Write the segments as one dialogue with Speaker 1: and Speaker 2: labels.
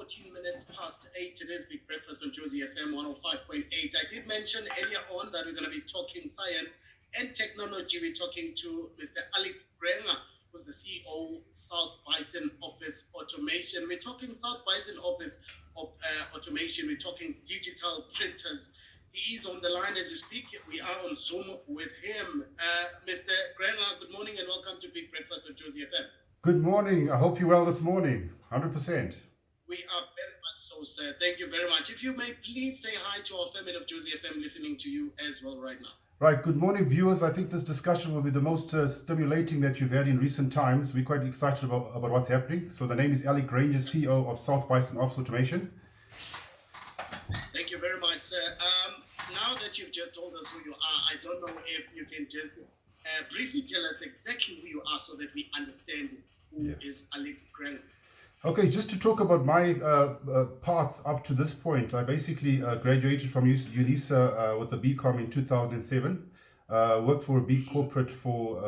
Speaker 1: 14 minutes past 8. It is Big Breakfast on Jozi FM 105.8. I did mention earlier on that we're going to be talking science and technology. We're talking to Mr. Alick Granger, who's the CEO, South Bison Office Automation. We're talking South Bison Office of Automation. We're talking digital printers. He is on the line as you speak. We are on Zoom with him. Mr. Granger, good morning and welcome to Big Breakfast on Jozi FM.
Speaker 2: Good morning. I hope you're well this morning. 100%.
Speaker 1: We are very much so, sir. Thank you very much. If you may please say hi to our family of Jozi FM listening to you as well right now.
Speaker 2: Right. Good morning, viewers. I think this discussion will be the most stimulating that you've had in recent times. We're quite excited about what's happening. So the name is Alick Granger, CEO of South Bison Office Automation.
Speaker 1: Thank you very much, sir. Now that you've just told us who you are, I don't know if you can just briefly tell us exactly who you are so that we understand who is Alick Granger.
Speaker 2: Okay, just to talk about my path up to this point, I basically graduated from UNISA with a BCom in 2007. Worked for a big corporate for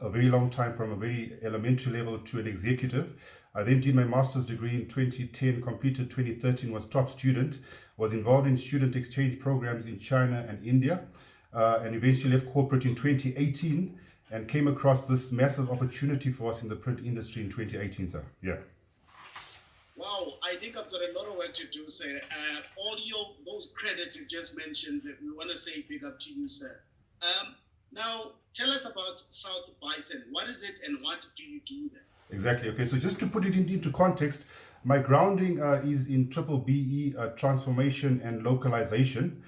Speaker 2: a very long time, from a very elementary level to an executive. I then did my master's degree in 2010, completed 2013, was top student, was involved in student exchange programs in China and India, and eventually left corporate in 2018 and came across this massive opportunity for us in the print industry in 2018, sir. Yeah.
Speaker 1: Wow, I think I've got a lot of work to do, sir. All those credits you just mentioned, we want to say big up to you, sir. Now, tell us about South Bison. What is it and what do you do there?
Speaker 2: Exactly. Okay, so just to put it into context, my grounding is in triple BE, transformation and localization.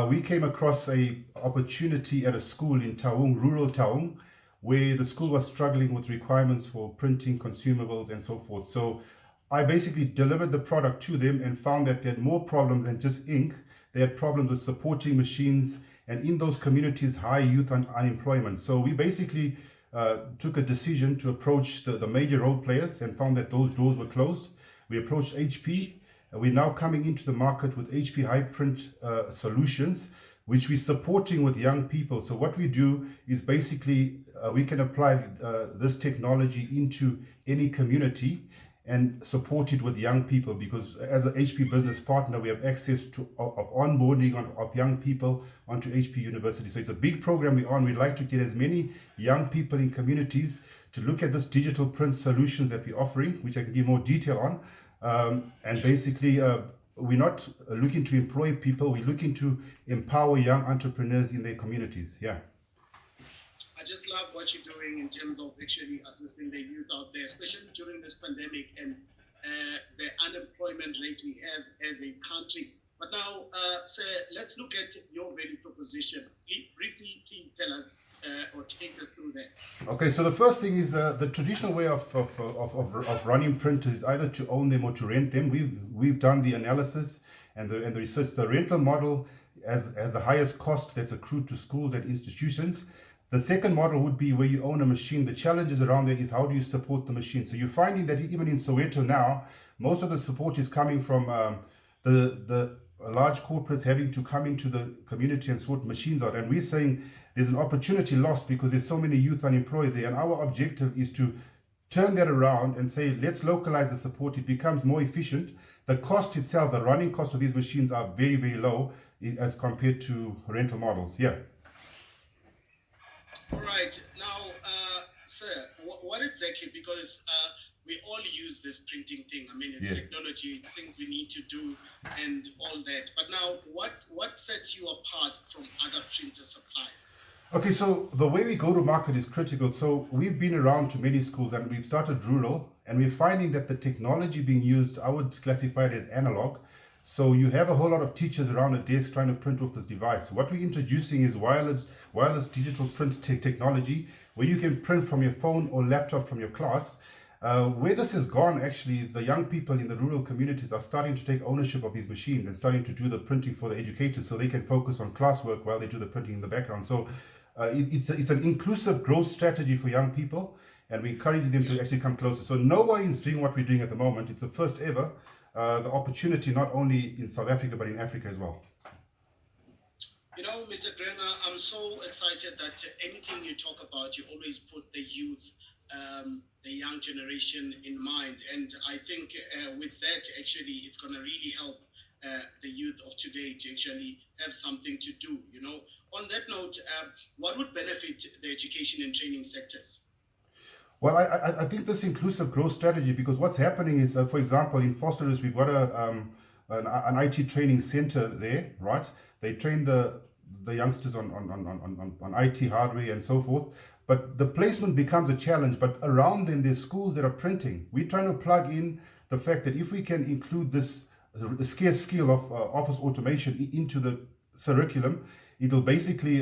Speaker 2: We came across a opportunity at a school in Taung, rural Taung, where the school was struggling with requirements for printing consumables and so forth. So I basically delivered the product to them and found that they had more problems than just ink. They had problems with supporting machines, and in those communities, high youth unemployment. So we basically took a decision to approach the major role players and found that those doors were closed. We approached HP. We're now coming into the market with HP High Print solutions, which we're supporting with young people. So what we do is basically we can apply this technology into any community and support it with young people, because as an HP business partner, we have access to of onboarding of young people onto HP University. So it's a big program we're on. We'd like to get as many young people in communities to look at this digital print solutions that we're offering, which I can give more detail on. And basically, we're not looking to employ people. We're looking to empower young entrepreneurs in their communities. Yeah.
Speaker 1: I just love what you're doing in terms of actually assisting the youth out there, especially during this pandemic and the unemployment rate we have as a country. But now, sir, let's look at your value proposition. Briefly, please tell us or take us through that.
Speaker 2: Okay, so the first thing is the traditional way of running printers is either to own them or to rent them. We've done the analysis and the research. The rental model has the highest cost that's accrued to schools and institutions. The second model would be where you own a machine. The challenges around there is how do you support the machine? So you're finding that even in Soweto now, most of the support is coming from the large corporates having to come into the community and sort machines out. And we're saying there's an opportunity lost because there's so many youth unemployed there. And our objective is to turn that around and say, let's localize the support. It becomes more efficient. The cost itself, the running cost of these machines are very, very low as compared to rental models. Yeah.
Speaker 1: All right. Now, sir, what exactly, because we all use this printing thing. I mean, it's technology, things we need to do and all that. But now, what sets you apart from other printer suppliers?
Speaker 2: Okay, so the way we go to market is critical. So we've been around to many schools and we've started rural, and we're finding that the technology being used, I would classify it as analog. So you have a whole lot of teachers around a desk trying to print off this device. What we're introducing is wireless digital print technology, where you can print from your phone or laptop from your class. Where this has gone actually is the young people in the rural communities are starting to take ownership of these machines and starting to do the printing for the educators so they can focus on classwork while they do the printing in the background. So it's an inclusive growth strategy for young people, and we encourage them to actually come closer. So nobody is doing what we're doing at the moment. It's the first ever. The opportunity not only in South Africa but in Africa as well.
Speaker 1: You know, Mr. Granger, I'm so excited that anything you talk about, you always put the youth the young generation in mind. And I think with that, actually, it's going to really help the youth of today to actually have something to do. On that note, what would benefit the education and training sectors?
Speaker 2: Well, I think this inclusive growth strategy, because what's happening is, for example, in Foster's, we've got an IT training center there, right? They train the youngsters on IT hardware and so forth. But the placement becomes a challenge. But around them, there's schools that are printing. We're trying to plug in the fact that if we can include this scarce skill of office automation into the curriculum, it'll basically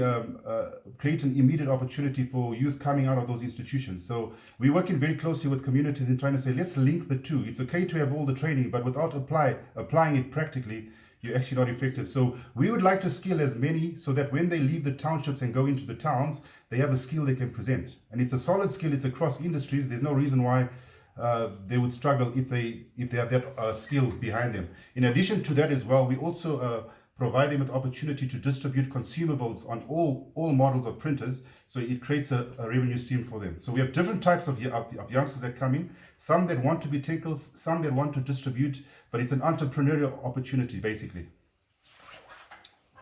Speaker 2: create an immediate opportunity for youth coming out of those institutions. So we're working very closely with communities in trying to say, let's link the two. It's okay to have all the training, but without applying it practically, you're actually not effective. So we would like to skill as many so that when they leave the townships and go into the towns, they have a skill they can present. And it's a solid skill. It's across industries. There's no reason why they would struggle if they have that skill behind them. In addition to that as well, we also provide them with opportunity to distribute consumables on all models of printers, so it creates a revenue stream for them. So we have different types of youngsters that come in, some that want to be tinkers, some that want to distribute, but it's an entrepreneurial opportunity, basically.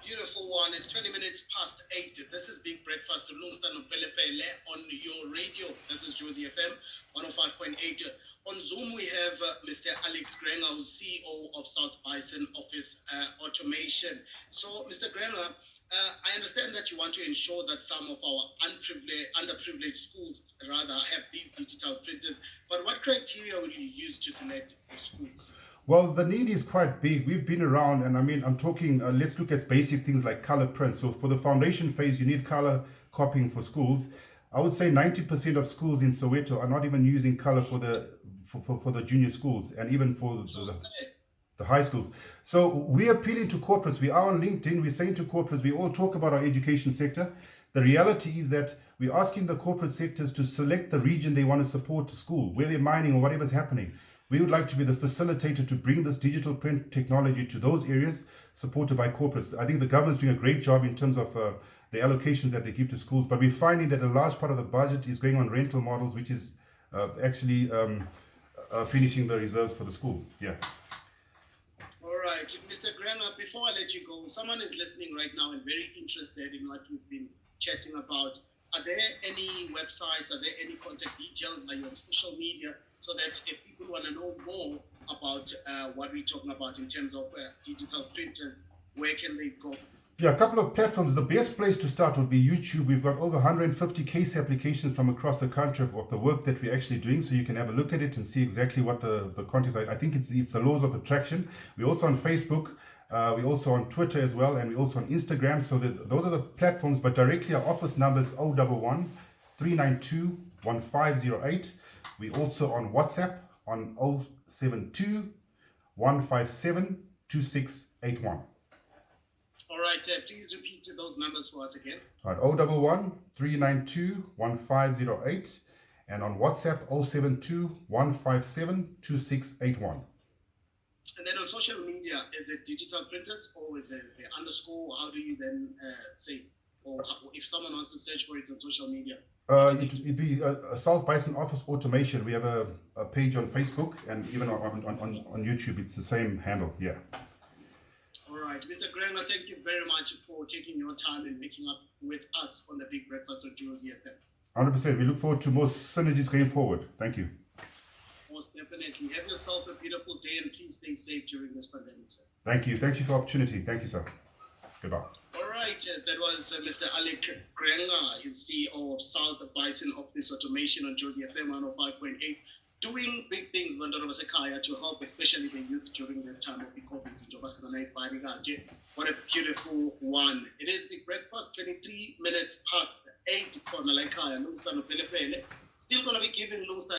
Speaker 1: Beautiful one. It's 20 minutes past 8. This is Big Breakfast with Lungstan Pelepele on your radio. This is Jozi FM 105.8. On Zoom, we have Mr. Alick Granger, who's CEO of South Bison Office Automation. So, Mr. Granger, I understand that you want to ensure that some of our underprivileged schools, rather, have these digital printers. But what criteria will you use to select schools?
Speaker 2: Well, the need is quite big. We've been around, and I'm talking, let's look at basic things like color print. So for the foundation phase, you need color copying for schools. I would say 90% of schools in Soweto are not even using color for the junior schools and even for the high schools. So we're appealing to corporates. We are on LinkedIn. We're saying to corporates, we all talk about our education sector. The reality is that we're asking the corporate sectors to select the region they want to support to school, where they're mining or whatever's happening. We would like to be the facilitator to bring this digital print technology to those areas supported by corporates. I think the government's doing a great job in terms of the allocations that they give to schools, but we're finding that a large part of the budget is going on rental models, which is actually finishing the reserves for the school. Yeah.
Speaker 1: All right, Mr. Granger, before I let you go, someone is listening right now and very interested in what we've been chatting about. Are there any websites, are there any contact details, like on social media, so that if people want to know more about what we're talking about in terms of digital printers, where can they go?
Speaker 2: Yeah, a couple of platforms. The best place to start would be YouTube. We've got over 150 case applications from across the country of the work that we're actually doing, so you can have a look at it and see exactly what the content is. I think it's the laws of attraction. We're also on Facebook. We're also on Twitter as well, and we're also on Instagram. So those are the platforms, but directly our office number is 011 392 1508. We're also on WhatsApp on 072 157 2681.
Speaker 1: All right, please repeat those numbers for us again.
Speaker 2: All right, 011 392 1508, and on WhatsApp 072 157 2681.
Speaker 1: And then on social media, is it digital printers or is it the underscore? How do you then say it? Or if someone wants to search for it on social media?
Speaker 2: It'd be a South Bison Office Automation. We have a page on Facebook, and even on YouTube, it's the same handle. Yeah.
Speaker 1: All right, Mr. Granger, thank you very much for taking your time and making up with us on the Big Breakfast on Jozi FM.
Speaker 2: 100%. We look forward to more synergies going forward. Thank you.
Speaker 1: Most definitely. Have yourself a beautiful day, and please stay safe during this pandemic, sir.
Speaker 2: Thank you. Thank you for the opportunity. Thank you, sir. Goodbye.
Speaker 1: All right, that was Mr. Alick Granger, his CEO of South Bison Office Automation on Jozi FM 105.8, doing big things to help especially the youth during this time of the COVID. What a beautiful one. It is Big Breakfast, 23 minutes past 8 for Nalaikaya. Still going to be giving Lungstan